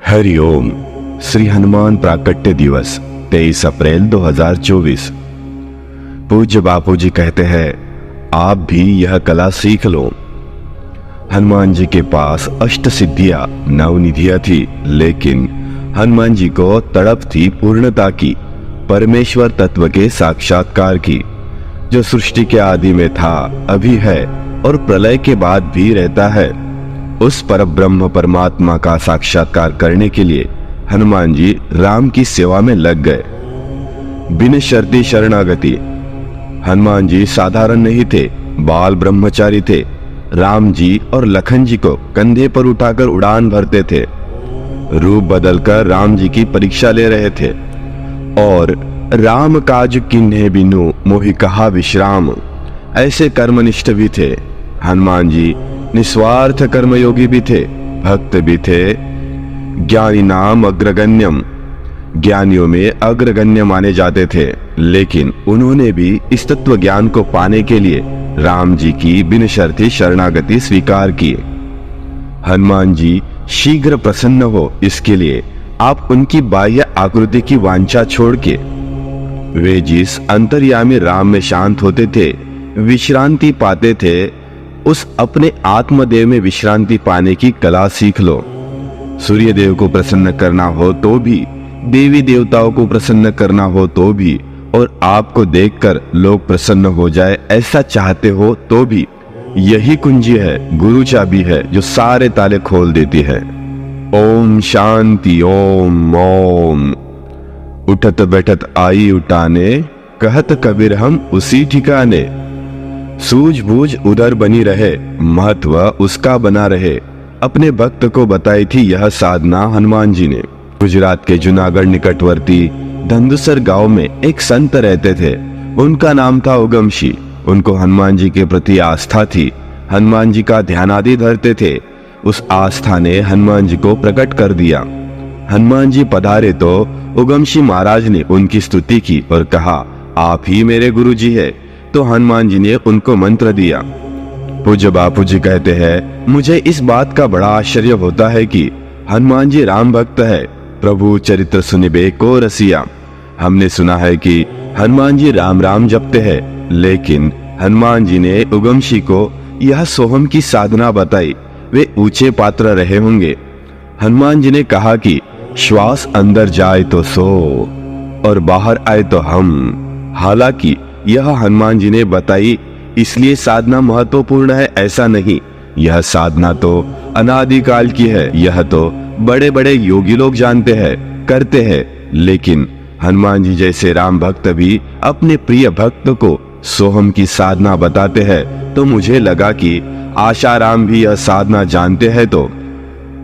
हरिओम। श्री हनुमान प्राकट्य दिवस 23 अप्रैल 2024। पूज्य बापू जी कहते हैं, आप भी यह कला सीख लो। हनुमान जी के पास अष्ट सिद्धियां नवनिधियां थी, लेकिन हनुमान जी को तड़प थी पूर्णता की, परमेश्वर तत्व के साक्षात्कार की, जो सृष्टि के आदि में था, अभी है और प्रलय के बाद भी रहता है। उस परब्रह्म परमात्मा का साक्षात्कार करने के लिए हनुमान जी राम की सेवा में लग गए। बिन शर्ती शरणागति। हनुमान जी साधारण नहीं थे, बाल ब्रह्मचारी थे। राम जी और लखन जी को कंधे पर उठाकर उड़ान भरते थे। रूप बदलकर राम जी की परीक्षा ले रहे थे। और राम काज किन्हे बिनु मोहि कहा विश्राम, ऐसे कर्मनिष्ठ भी थे। हनुमान जी निस्वार्थ कर्मयोगी भी थे, भक्त भी थे। ज्ञानी नाम अग्रगण्यम, ज्ञानियों में अग्रगण्य माने जाते थे, लेकिन उन्होंने भी इस तत्व ज्ञान को पाने के लिए राम जी की बिन शर्ती शरणागति स्वीकार की। हनुमान जी शीघ्र प्रसन्न हो, इसके लिए आप उनकी बाह्य आकृति की वांछा छोड़ के वे जिस अंतर्यामी राम में शांत होते थे, विश्रांति पाते थे, उस अपने आत्मदेव में विश्रांति पाने की कला सीख लो। सूर्य देव को प्रसन्न करना हो तो भी, देवी देवताओं को प्रसन्न करना हो तो भी, और आपको देखकर लोग प्रसन्न हो जाए ऐसा चाहते हो तो भी, यही कुंजी है, गुरु चाबी है, जो सारे ताले खोल देती है। ओम शांति ओम ओम। उठत बैठत आई उठाने, कहत कबीर हम उसी ठिकाने। सूझबूझ उधर बनी रहे, महत्व उसका बना रहे, अपने भक्त को बताई थी यह साधना हनुमान जी ने। गुजरात के जूनागढ़ निकटवर्ती धंधुसर गांव में एक संत रहते थे। उनका नाम था उगमशी। उनको हनुमान जी के प्रति आस्था थी। हनुमान जी का ध्यान आदि धरते थे। उस आस्था ने हनुमान जी को प्रकट कर दिया। हनुमान जी पधारे तो उगमशी महाराज ने उनकी स्तुति की और कहा, आप ही मेरे गुरु जी है। तो हनुमान जी ने उनको मंत्र दिया। पूज्य बापू जी कहते हैं, मुझे इस बात का बड़ा आश्चर्य होता है कि हनुमान जी राम भक्त है, प्रभु चरित्र सुनिबे को रसिया। हमने सुना है कि हनुमान जी राम राम जपते हैं, लेकिन हनुमान जी ने उगमशी को यह सोहम की साधना बताई। वे ऊंचे पात्र रहे होंगे। हनुमान जी ने कहा कि श्वास अंदर जाए तो सो और बाहर आए तो हम। हालांकि यह हनुमान जी ने बताई, इसलिए साधना महत्वपूर्ण है ऐसा नहीं। यह साधना तो अनादिकाल की है। यह तो बड़े बड़े योगी लोग जानते हैं, करते हैं, लेकिन हनुमान जी जैसे राम भक्त भी अपने प्रिय भक्त को सोहम की साधना बताते हैं। तो मुझे लगा कि आशाराम भी यह साधना जानते हैं, तो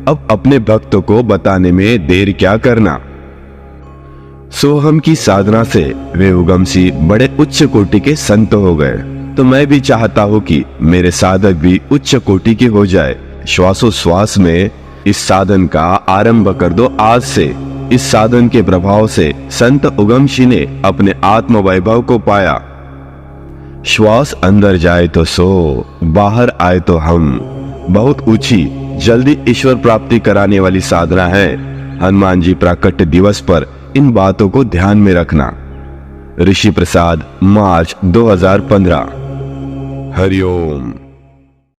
अब अपने भक्त को बताने में देर क्या करना। सोहम की साधना से वे उगमसी बड़े उच्च कोटि के संत हो गए। तो मैं भी चाहता हूँ कि मेरे साधक भी उच्च कोटि के हो जाए। श्वासोश्वास में इस साधन का आरंभ कर दो आज से। इस साधन के प्रभाव से संत उगमसी ने अपने आत्म वैभव को पाया। श्वास अंदर जाए तो सो, बाहर आए तो हम। बहुत ऊंची, जल्दी ईश्वर प्राप्ति कराने वाली साधना है। हनुमान जी प्राकट्य दिवस पर इन बातों को ध्यान में रखना। ऋषि प्रसाद, मार्च 2015। हरिओम।